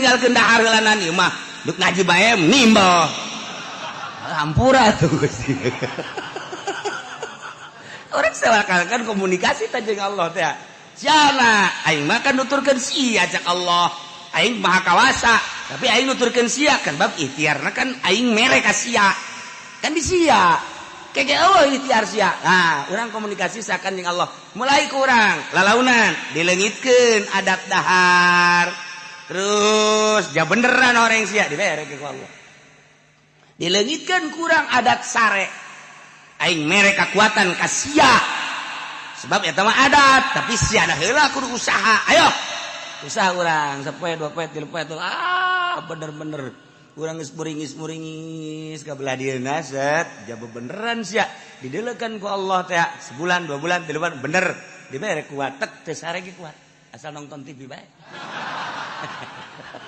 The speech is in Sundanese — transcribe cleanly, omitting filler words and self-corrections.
tinggalkeun dahar heulanan ieu mah duk ngaji bae nimbal hampura tuh Gusti. Orang sewakalkan komunikasi teh jeung Allah teh. Siana aing mah kan nuturkeun sia cak Allah. Aing maha kawasa, tapi aing nuturkeun sia kan bab ikhtiarna kan aing mere ka sia. Kan di sia. Kege eueuh ikhtiar sia. Nah, urang komunikasi sakan jeung Allah. Mulai ku urang lalaunan dileungitkeun adat dahar. Terus ja beneran orang sia dibere ku Allah. Dileungitkeun kurang adat sare. Aing mere kakuatan ka sia. Sebab eta mah adat, tapi sia da heula kudu usaha. Ayo. Usaha urang 1 poe 2 poe 3 poe tuh. Bener-bener urang geus muringis ka belah dieuna set, jaba beneran sia. Didelekeun ku Allah teh sebulan 2 bulan 3 bulan bener. Dibere kuat tek teu sare ge kuat. Asal nonton TV bae.